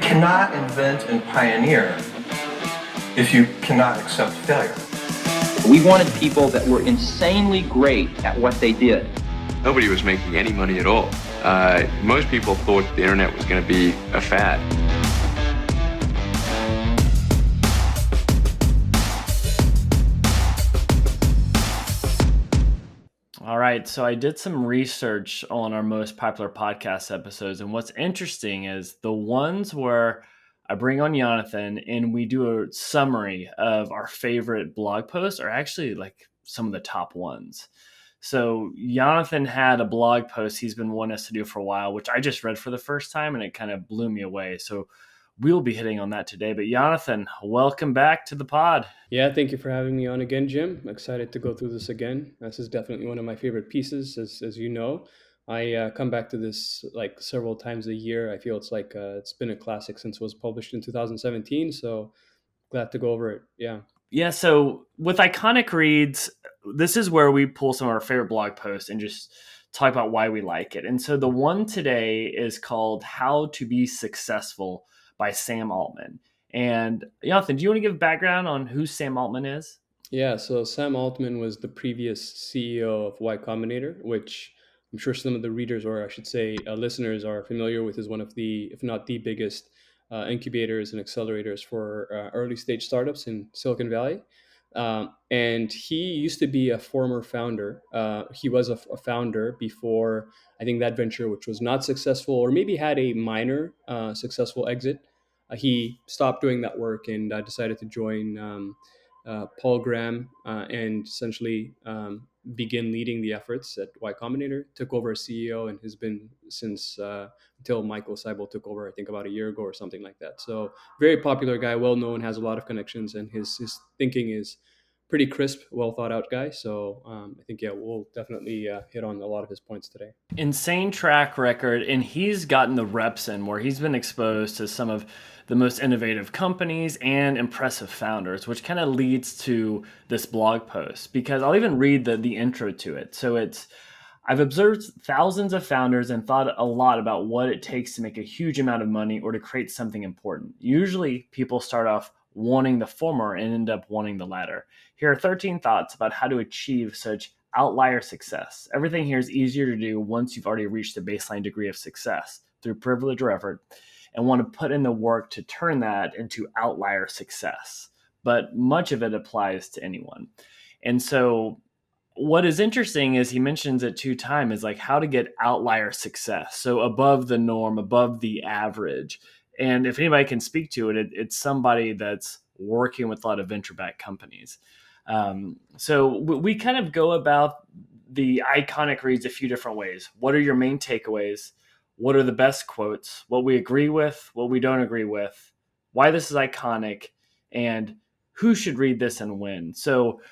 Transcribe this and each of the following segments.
cannot invent and pioneer if you cannot accept failure. We wanted people that were insanely great at what they did. Nobody was making any money at all. Most people thought the internet was going to be a fad. All right, so I did some research on our most popular podcast episodes, and what's interesting is the ones where I bring on Yonathan and we do a summary of our favorite blog posts are actually like some of the top ones. So Yonathan had a blog post he's been wanting us to do for a while, which I just read for the first time, and it kind of blew me away. So we'll be hitting on that today. But Yonathan, welcome back to the pod. Yeah, thank you for having me on again, Jim. I'm excited to go through this again. This is definitely one of my favorite pieces, as you know. I come back to this like several times a year. I feel it's like it's been a classic since it was published in 2017. So glad to go over it. Yeah. Yeah, so with Iconic Reads, this is where we pull some of our favorite blog posts and just talk about why we like it. And so the one today is called How to Be Successful by Sam Altman. And Yonathan, do you want to give background on who Sam Altman is? Yeah, so Sam Altman was the previous CEO of Y Combinator, which I'm sure some of the readers, or I should say listeners, are familiar with, is one of the, if not the biggest incubators and accelerators for early stage startups in Silicon Valley. And he used to be a former founder. He was a founder before, I think, that venture, which was not successful, or maybe had a minor successful exit. He stopped doing that work and decided to join Paul Graham and essentially begin leading the efforts at Y Combinator. Took over as CEO and has been since until Michael Seibel took over, I think about a year ago or something like that. So very popular guy, well known, has a lot of connections, and his thinking is pretty crisp, well thought out guy. So I think, yeah, we'll definitely hit on a lot of his points today. Insane track record, and he's gotten the reps in where he's been exposed to some of the most innovative companies and impressive founders, which kind of leads to this blog post, because I'll even read the intro to it. So I've observed thousands of founders and thought a lot about what it takes to make a huge amount of money or to create something important. Usually people start off wanting the former and end up wanting the latter. Here are 13 thoughts about how to achieve such outlier success. Everything here is easier to do once you've already reached a baseline degree of success through privilege or effort and want to put in the work to turn that into outlier success. But much of it applies to anyone. And so what is interesting is he mentions it 2 times is like how to get outlier success. So above the norm, above the average. And if anybody can speak to it, it's somebody that's working with a lot of venture-backed companies. So we kind of go about the Iconic Reads a few different ways. What are your main takeaways? What are the best quotes? What we agree with, what we don't agree with, why this is iconic, and who should read this and when. So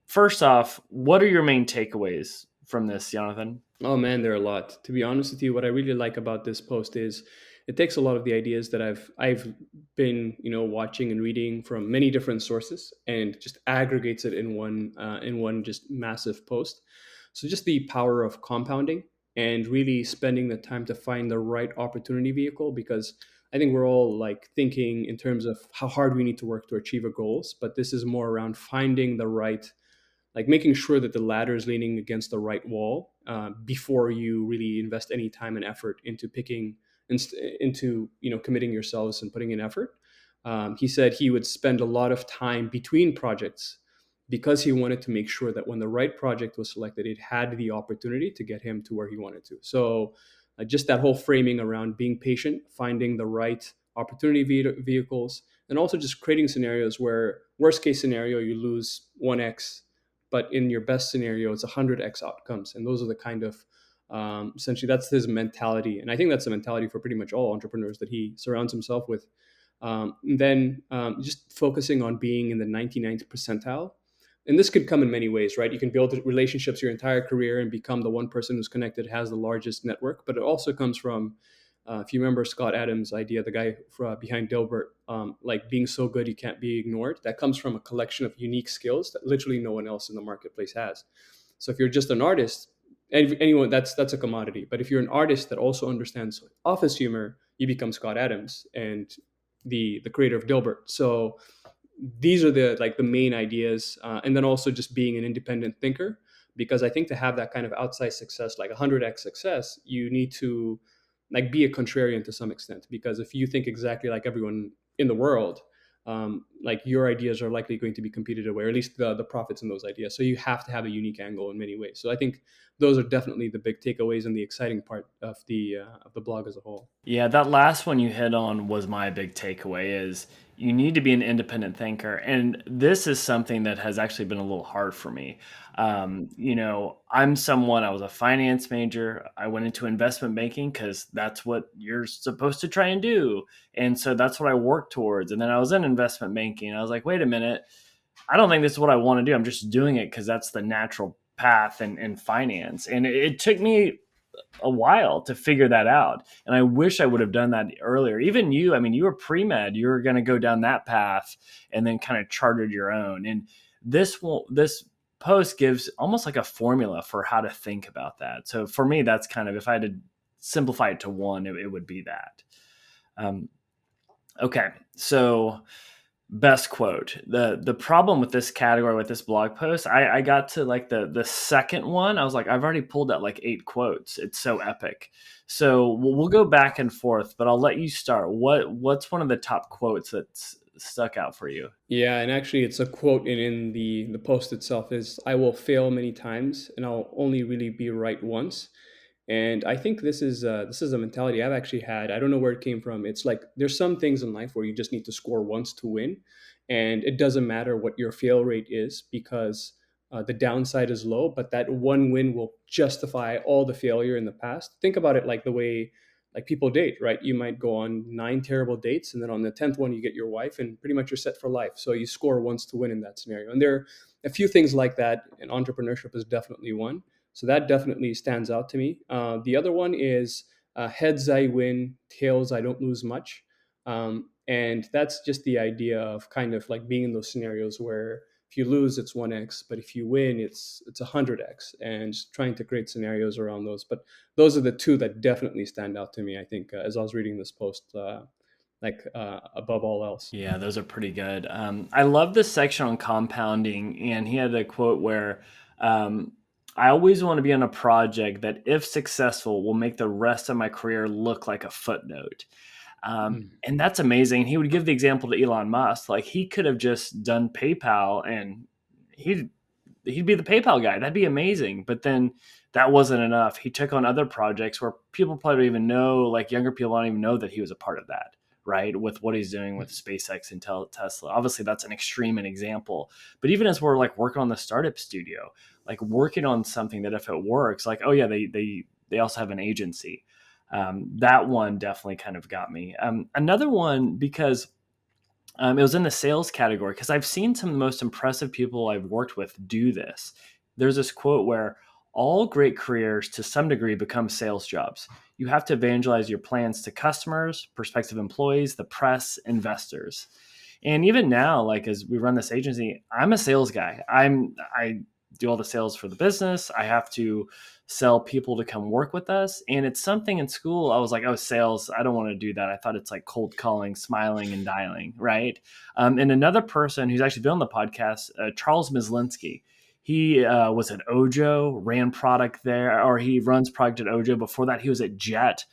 first off, what are your main takeaways from this, Yonathan? Oh man, there are a lot. To be honest with you, what I really like about this post is it takes a lot of the ideas that I've been watching and reading from many different sources and just aggregates it in one just massive post. So just the power of compounding and really spending the time to find the right opportunity vehicle, because I think we're all like thinking in terms of how hard we need to work to achieve our goals, but this is more around finding the right, like making sure that the ladder is leaning against the right wall before you really invest any time and effort into committing yourselves and putting in effort. He said he would spend a lot of time between projects because he wanted to make sure that when the right project was selected, it had the opportunity to get him to where he wanted to. So just that whole framing around being patient, finding the right opportunity vehicles, and also just creating scenarios where worst case scenario, you lose 1x, but in your best scenario, it's 100x outcomes. And those are the kind of, essentially, that's his mentality. And I think that's the mentality for pretty much all entrepreneurs that he surrounds himself with. Then just focusing on being in the 99th percentile. And this could come in many ways, right? You can build relationships your entire career and become the one person who's connected, has the largest network. But it also comes from, if you remember Scott Adams' idea, the guy behind Dilbert, like being so good you can't be ignored. That comes from a collection of unique skills that literally no one else in the marketplace has. So if you're just an artist anyone, that's a commodity. But if you're an artist that also understands office humor, you become Scott Adams and the creator of Dilbert. So these are the main ideas, and then also just being an independent thinker, because I think to have that kind of outside success, like 100x success, you need to like be a contrarian to some extent, because if you think exactly like everyone in the world, like your ideas are likely going to be competed away, or at least the profits in those ideas. So you have to have a unique angle in many ways. So I think those are definitely the big takeaways and the exciting part of the blog as a whole. Yeah, that last one you hit on was my big takeaway is you need to be an independent thinker. And this is something that has actually been a little hard for me. I'm someone, I was a finance major. I went into investment banking because that's what you're supposed to try and do. And so that's what I worked towards. And then I was in investment banking. And I was like, wait a minute, I don't think this is what I want to do. I'm just doing it because that's the natural path in finance. And it took me a while to figure that out. And I wish I would have done that earlier. Even you, I mean, you were pre-med, you were going to go down that path and then kind of chartered your own. And this post gives almost like a formula for how to think about that. So for me, that's kind of, if I had to simplify it to one, it would be that. Okay. So best quote. The problem with this category, with this blog post, I got to like the second one. I was like, I've already pulled out like 8 quotes. It's so epic. So we'll go back and forth, but I'll let you start. What's one of the top quotes that's stuck out for you? Yeah, and actually, it's a quote in the post itself is, "I will fail many times, and I'll only really be right once." And I think this is a mentality I've actually had. I don't know where it came from. It's like there's some things in life where you just need to score once to win, and it doesn't matter what your fail rate is, because the downside is low, but that one win will justify all the failure in the past. Think about it like the way like people date, right? You might go on 9 terrible dates, and then on the 10th one you get your wife, and pretty much you're set for life. So you score once to win in that scenario. And there are a few things like that, and entrepreneurship is definitely one. So that definitely stands out to me. The other one is, heads I win, tails I don't lose much. And that's just the idea of kind of like being in those scenarios where if you lose, it's 1x, but if you win, it's 100x, and just trying to create scenarios around those. But those are the two that definitely stand out to me, I think, as I was reading this post, above all else. Yeah, those are pretty good. I love this section on compounding, and he had a quote where I always want to be on a project that, if successful, will make the rest of my career look like a footnote. And that's amazing. He would give the example to Elon Musk. Like, he could have just done PayPal and he'd be the PayPal guy. That'd be amazing. But then that wasn't enough. He took on other projects where people probably don't even know, like younger people don't even know that he was a part of that, right? With what he's doing with SpaceX and Tesla. Obviously, that's an extreme example. But even as we're like working on the startup studio, like working on something that if it works, like, oh yeah, they also have an agency. That one definitely kind of got me. Another one, because it was in the sales category, because I've seen some of the most impressive people I've worked with do this. There's this quote where all great careers to some degree become sales jobs. You have to evangelize your plans to customers, prospective employees, the press, investors. And even now, like as we run this agency, I'm a sales guy. I do all the sales for the business. I have to sell people to come work with us. And it's something in school, I was like, oh, sales, I don't want to do that. I thought it's like cold calling, smiling, and dialing, right? And another person who's actually been on the podcast, Charles Mislinski, he was at Ojo, ran product there, or he runs product at Ojo. Before that, he was at Jet,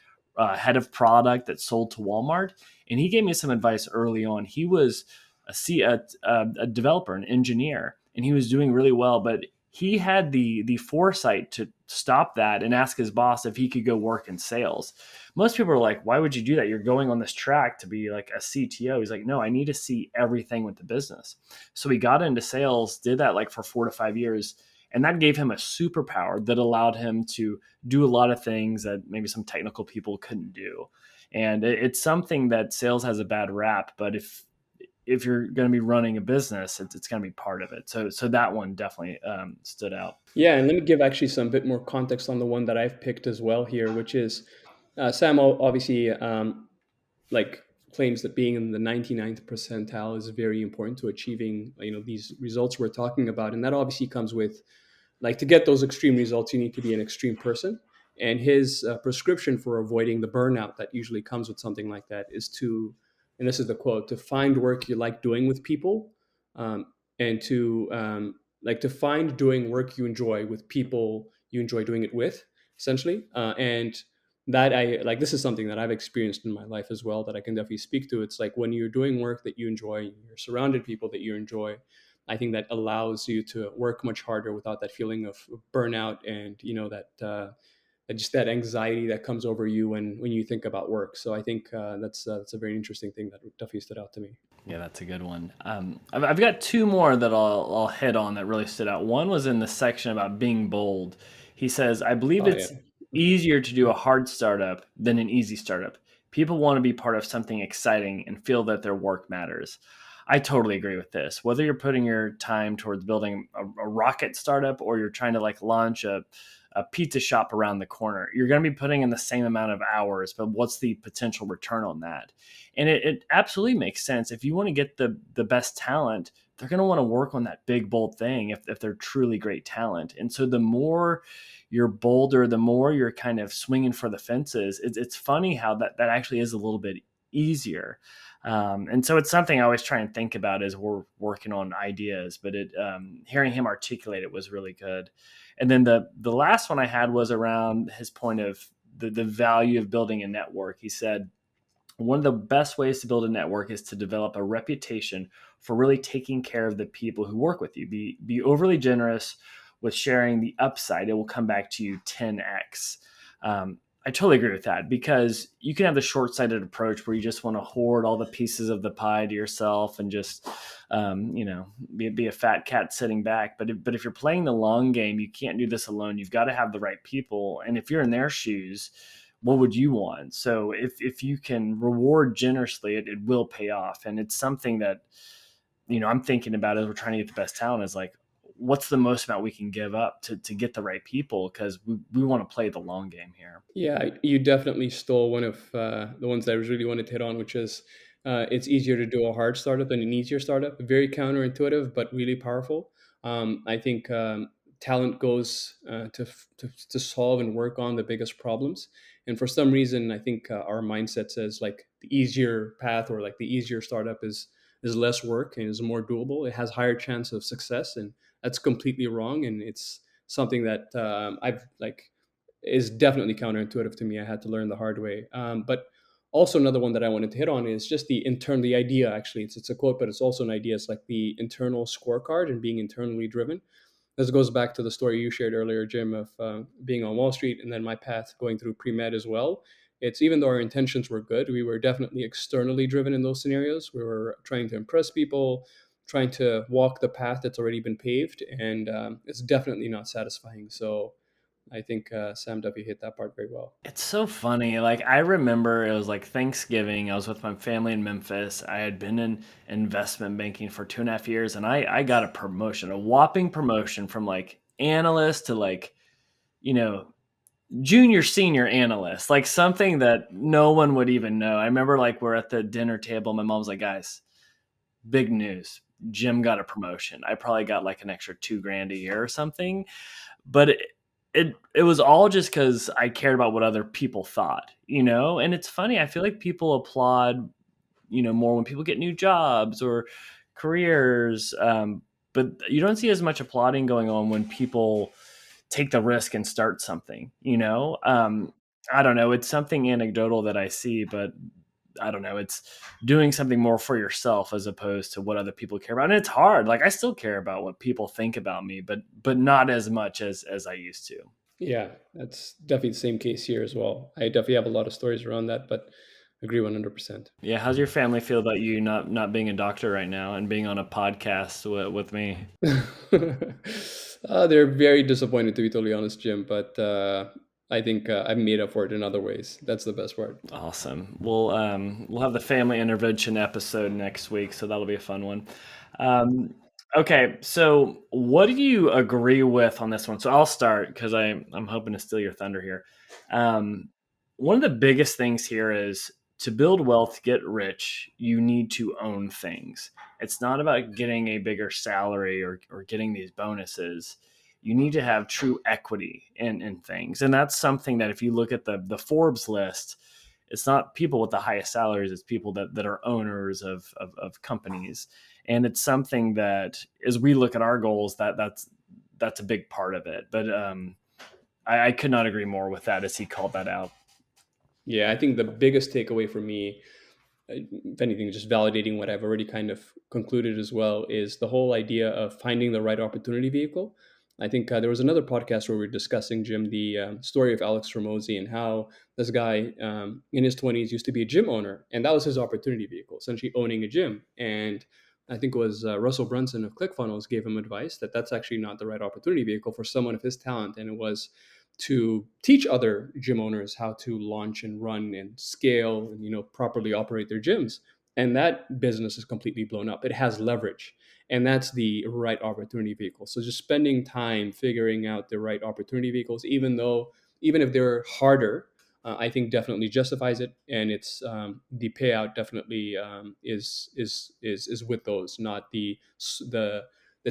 head of product that sold to Walmart. And he gave me some advice early on. He was a developer, an engineer, and he was doing really well, but he had the foresight to stop that and ask his boss if he could go work in sales. Most people are like, why would you do that? You're going on this track to be like a CTO. He's like, no, I need to see everything with the business. So he got into sales, did that like for 4 to 5 years. And that gave him a superpower that allowed him to do a lot of things that maybe some technical people couldn't do. And it's something that sales has a bad rap, but if you're going to be running a business, it's going to be part of it. So that one definitely stood out. Yeah, and let me give actually some bit more context on the one that I've picked as well here, which is, Sam obviously like claims that being in the 99th percentile is very important to achieving these results we're talking about, and that obviously comes with like to get those extreme results, you need to be an extreme person. And his prescription for avoiding the burnout that usually comes with something like that is to, and this is the quote, to find work you like doing with people, um, and to like to find doing work you enjoy with people you enjoy doing it with, essentially. And that I like, this is something that I've experienced in my life as well that I can definitely speak to. It's like when you're doing work that you enjoy, you're surrounded people that you enjoy, I think that allows you to work much harder without that feeling of burnout, and just that anxiety that comes over you when you think about work. So I think that's a very interesting thing that definitely stood out to me. Yeah, that's a good one. I've got two more that I'll hit on that really stood out. One was in the section about being bold. He says, I believe Oh yeah. it's easier to do a hard startup than an easy startup. People want to be part of something exciting and feel that their work matters. I totally agree with this. Whether you're putting your time towards building a rocket startup or you're trying to like launch a pizza shop around the corner, you're going to be putting in the same amount of hours, but what's the potential return on that? And it absolutely makes sense. If you want to get the best talent, they're going to want to work on that big, bold thing if they're truly great talent. And so the more you're bolder, the more you're kind of swinging for the fences. It's funny how that actually is a little bit easier. And so it's something I always try and think about as we're working on ideas, but hearing him articulate it was really good. And then the last one I had was around his point of the value of building a network. He said, one of the best ways to build a network is to develop a reputation for really taking care of the people who work with you. Be overly generous with sharing the upside. It will come back to you 10x. I totally agree with that, because you can have the short-sighted approach where you just want to hoard all the pieces of the pie to yourself and just, be a fat cat sitting back. But if you're playing the long game, you can't do this alone. You've got to have the right people. And if you're in their shoes, what would you want? So if you can reward generously, it will pay off. And it's something that, I'm thinking about as we're trying to get the best talent is like, what's the most amount we can give up to get the right people? Because we want to play the long game here. Yeah, you definitely stole one of the ones that I really wanted to hit on, which is it's easier to do a hard startup than an easier startup. Very counterintuitive, but really powerful. I think talent goes to solve and work on the biggest problems. And for some reason, I think our mindset says like the easier path or like the easier startup is less work and is more doable. It has higher chance of success, and that's completely wrong. And it's something that I've like is definitely counterintuitive to me. I had to learn the hard way. But also another one that I wanted to hit on is just the idea. Actually, it's a quote, but it's also an idea. It's like the internal scorecard and being internally driven. This goes back to the story you shared earlier, Jim, of being on Wall Street and then my path going through pre-med as well. It's even though our intentions were good, we were definitely externally driven in those scenarios. We were trying to impress people, trying to walk the path that's already been paved, and it's definitely not satisfying. So I think Sam W hit that part very well. It's so funny. Like I remember it was like Thanksgiving. I was with my family in Memphis. I had been in investment banking for 2.5 years, and I got a promotion, a whopping promotion from like analyst to like, you know, junior senior analyst, like something that no one would even know. I remember like we're at the dinner table. My mom's like, guys, big news. Jim got a promotion. I probably got like an extra 2 grand a year or something. But it was all just because I cared about what other people thought, And it's funny. I feel like people applaud, more when people get new jobs or careers. But you don't see as much applauding going on when people take the risk and start something. I don't know. It's something anecdotal that I see, but I don't know. It's doing something more for yourself as opposed to what other people care about. And it's hard. Like I still care about what people think about me, but not as much as I used to. Yeah, that's definitely the same case here as well. I definitely have a lot of stories around that, but agree 100%. Yeah, how's your family feel about you not being a doctor right now and being on a podcast with me? They're very disappointed, to be totally honest, Jim, but I think I've made up for it in other ways. That's the best part. Awesome. We'll have the family intervention episode next week, so that'll be a fun one. Okay, so what do you agree with on this one? So I'll start because I'm hoping to steal your thunder here. One of the biggest things here is to build wealth, get rich, you need to own things. It's not about getting a bigger salary or getting these bonuses. you need to have true equity in things. And that's something that if you look at the Forbes list, it's not people with the highest salaries, it's people that are owners of companies. And it's something that as we look at our goals, that's a big part of it. But I could not agree more with that as he called that out. Yeah, I think the biggest takeaway for me, if anything, just validating what I've already kind of concluded as well, is the whole idea of finding the right opportunity vehicle. I think there was another podcast where we were discussing, Jim, the story of Alex Ramosi and how this guy in his 20s used to be a gym owner. And that was his opportunity vehicle, essentially owning a gym. And I think it was Russell Brunson of ClickFunnels gave him advice that that's actually not the right opportunity vehicle for someone of his talent. And it was to teach other gym owners how to launch and run and scale and properly operate their gyms. And that business is completely blown up. It has leverage, and that's the right opportunity vehicle. So just spending time figuring out the right opportunity vehicles, even if they're harder, I think definitely justifies it, and it's the payout definitely is with those, not the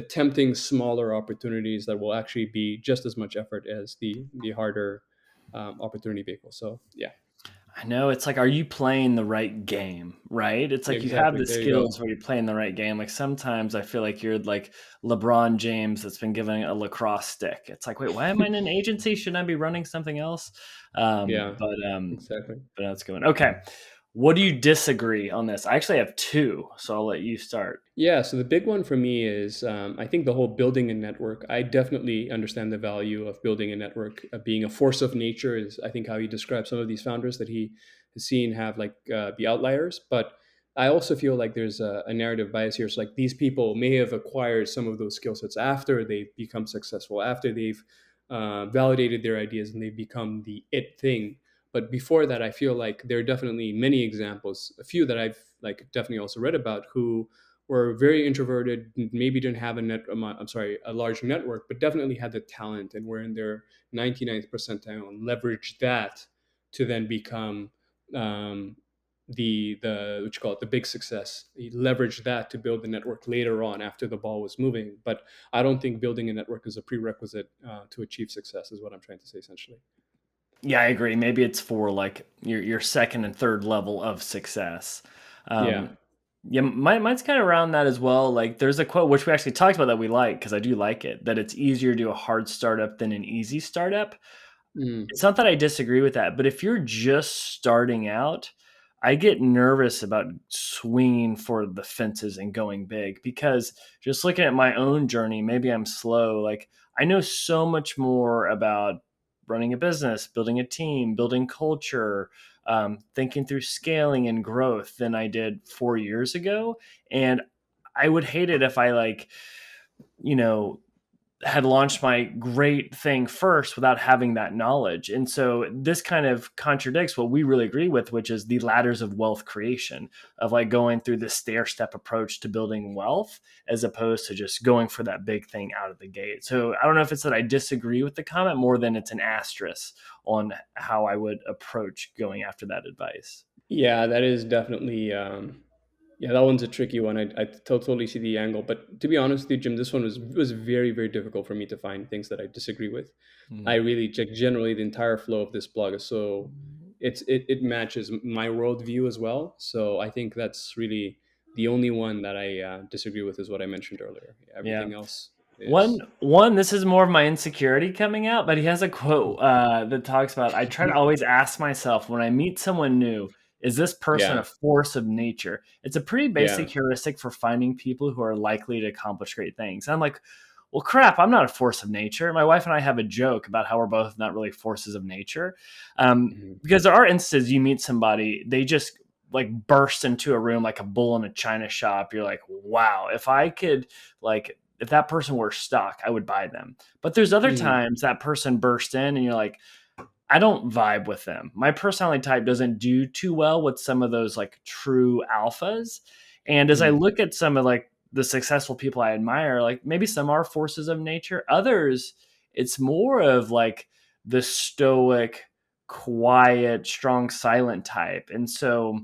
tempting smaller opportunities that will actually be just as much effort as the harder opportunity vehicle. So yeah, I know, it's like, are you playing the right game, right? It's like you have exactly. the There you go. skills where you're playing the right game. Like sometimes I feel like you're like LeBron James that's been given a lacrosse stick. It's like, wait, why am I in an agency? Shouldn't I be running something else? Um, Yeah, but um, exactly. but that's going. Okay. What do you disagree on this? I actually have two, so I'll let you start. Yeah, so the big one for me is I think the whole building a network. I definitely understand the value of building a network. Being a force of nature is, I think, how he describes some of these founders that he has seen have like be outliers. But I also feel like there's a narrative bias here. So like these people may have acquired some of those skill sets after they've become successful, after they've validated their ideas and they've become the it thing. But before that, I feel like there are definitely many examples, a few that I've like definitely also read about, who were very introverted, maybe didn't have a large network, but definitely had the talent and were in their 99th percentile and leveraged that to then become um, the what you call it, the big success. He leveraged that to build the network later on after the ball was moving. But I don't think building a network is a prerequisite to achieve success, is what I'm trying to say essentially. Yeah, I agree. Maybe it's for like your second and third level of success. Yeah. Um, yeah, mine's kind of around that as well. Like, there's a quote which we actually talked about that we like because I do like it. That it's easier to do a hard startup than an easy startup. Mm, It's not that I disagree with that, but if you're just starting out, I get nervous about swinging for the fences and going big because just looking at my own journey, maybe I'm slow. Like, I know so much more about running a business, building a team, building culture, thinking through scaling and growth than I did 4 years ago. And I would hate it if I you know, had launched my great thing first without having that knowledge. And so this kind of contradicts what we really agree with, which is the ladders of wealth creation, of like going through this stair step approach to building wealth as opposed to just going for that big thing out of the gate. So I don't know if it's that I disagree with the comment more than it's an asterisk on how I would approach going after that advice. yeah, that is definitely. Yeah, that one's a tricky one. I totally see the angle, but to be honest with you, Jim, this one was very very difficult for me to find things that I disagree with. I Mm. really check generally the entire flow of this blog, so it matches my worldview as well. So I think that's really the only one that I disagree with is what I mentioned earlier. Yeah. Everything else is One, this is more of my insecurity coming out, but he has a quote that talks about, I try to always ask myself when I meet someone new, is this person yeah, a force of nature? It's a pretty yeah, basic heuristic for finding people who are likely to accomplish great things. And I'm like, well, crap, I'm not a force of nature. My wife and I have a joke about how we're both not really forces of nature. mhm, Because there are instances you meet somebody, they just like burst into a room like a bull in a china shop. You're like, wow, if I could like if that person were stuck, I would buy them. But there's other mhm, times that person burst in and you're like, I don't vibe with them. My personality type doesn't do too well with some of those like true alphas. And as I mhm, look at some of like the successful people I admire, like maybe some are forces of nature, others, it's more of like the stoic, quiet, strong, silent type. And so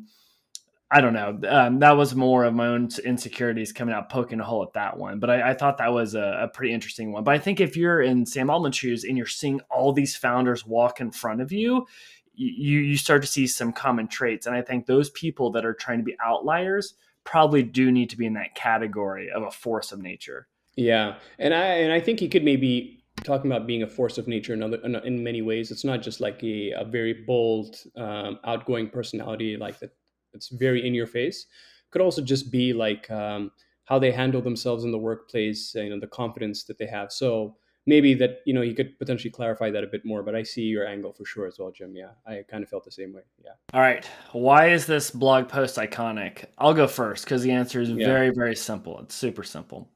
I don't know. That was more of my own insecurities coming out, poking a hole at that one. But I thought that was a pretty interesting one. But I think if you're in Sam Altman's shoes and you're seeing all these founders walk in front of you, you start to see some common traits. And I think those people that are trying to be outliers probably do need to be in that category of a force of nature. Yeah, and I think he could maybe talking about being a force of nature in many ways. It's not just like a very bold, outgoing personality like that. It's very in your face. Could also just be like how they handle themselves in the workplace. The confidence that they have. So maybe that you could potentially clarify that a bit more. But I see your angle for sure as well, Jim. Yeah, I kind of felt the same way. Yeah, All right. Why is this blog post iconic? I'll go first because the answer is yeah. very, very simple. It's super simple.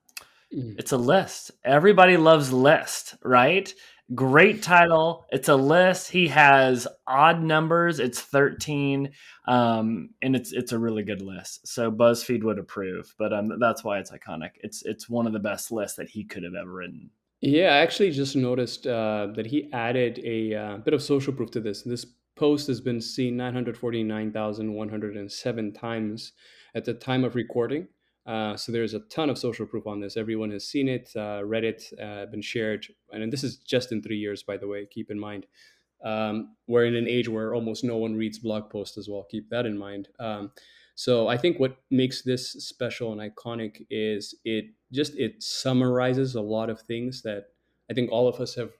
Mhm. It's a list. Everybody loves list, right? Great title. It's a list. He has odd numbers. It's 13, and it's a really good list. So BuzzFeed would approve, but that's why it's iconic. It's one of the best lists that he could have ever written. Yeah, I actually just noticed that he added a bit of social proof to this. This post has been seen 949,107 times at the time of recording. So there's a ton of social proof on this. Everyone has seen it, read it, been shared. And this is just in 3 years, by the way, keep in mind. We're in an age where almost no one reads blog posts as well. Keep that in mind. So I think what makes this special and iconic is it summarizes a lot of things that I think all of us have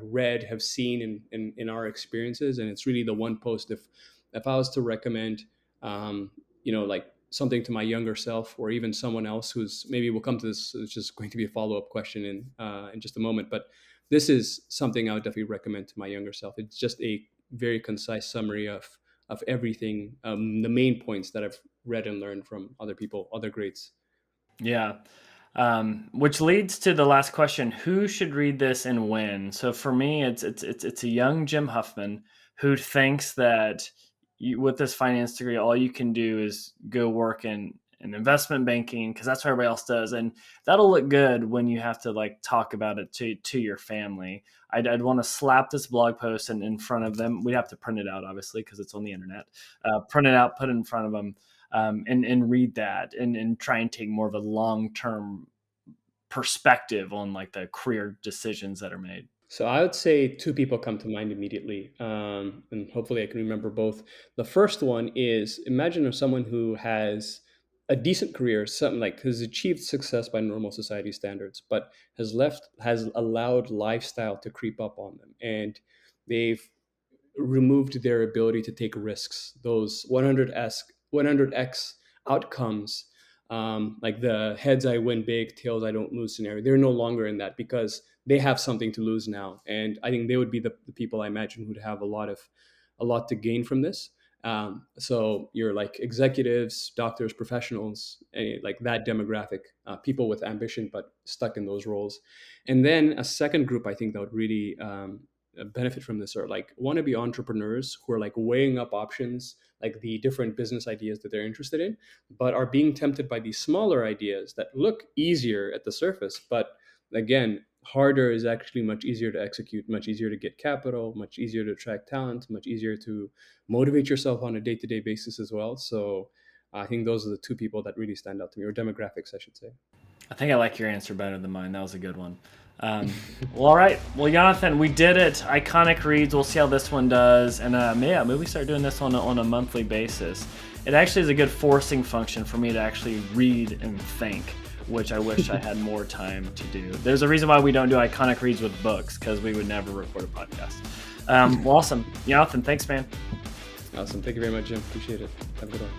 read, have seen in our experiences, and it's really the one post. If I was to recommend, like something to my younger self, or even someone else who's maybe we'll come to this, it's just going to be a follow up question in just a moment, but this is something I would definitely recommend to my younger self. It's just a very concise summary of everything, the main points that I've read and learned from other people, other greats. Yeah. Which leads to the last question: who should read this and when? So for me, it's a young Jim Huffman who thinks that with this finance degree, all you can do is go work in investment banking because that's what everybody else does, and that'll look good when you have to like talk about it to your family. I'd want to slap this blog post in front of them. We'd have to print it out, obviously, because it's on the internet. Print it out, put it in front of them, and read that and try and take more of a long-term perspective on like the career decisions that are made. So I would say two people come to mind immediately, and hopefully I can remember both. The first one is imagine if someone who has a decent career, something like has achieved success by normal society standards, but has allowed lifestyle to creep up on them, and they've removed their ability to take risks. Those 100x outcomes, like the heads I win big, tails I don't lose scenario, they're no longer in that because they have something to lose now. And I think they would be the people I imagine who'd have a lot to gain from this. So you're like executives, doctors, professionals, like that demographic, people with ambition but stuck in those roles. And then a second group I think that would really benefit from this are like wannabe entrepreneurs who are like weighing up options, like the different business ideas that they're interested in, but are being tempted by these smaller ideas that look easier at the surface, but again, harder is actually much easier to execute, much easier to get capital, much easier to attract talent, much easier to motivate yourself on a day-to-day basis as well. So I think those are the two people that really stand out to me, or demographics, I should say. I think I like your answer better than mine. That was a good one. Well, all right. Well, Yonathan, we did it. Iconic reads. We'll see how this one does. And maybe we start doing this on a monthly basis. It actually is a good forcing function for me to actually read and think, which I wish I had more time to do. There's a reason why we don't do iconic reads with books, because we would never record a podcast. Well, awesome. Yonathan, thanks, man. Awesome. Thank you very much, Jim. Appreciate it. Have a good one.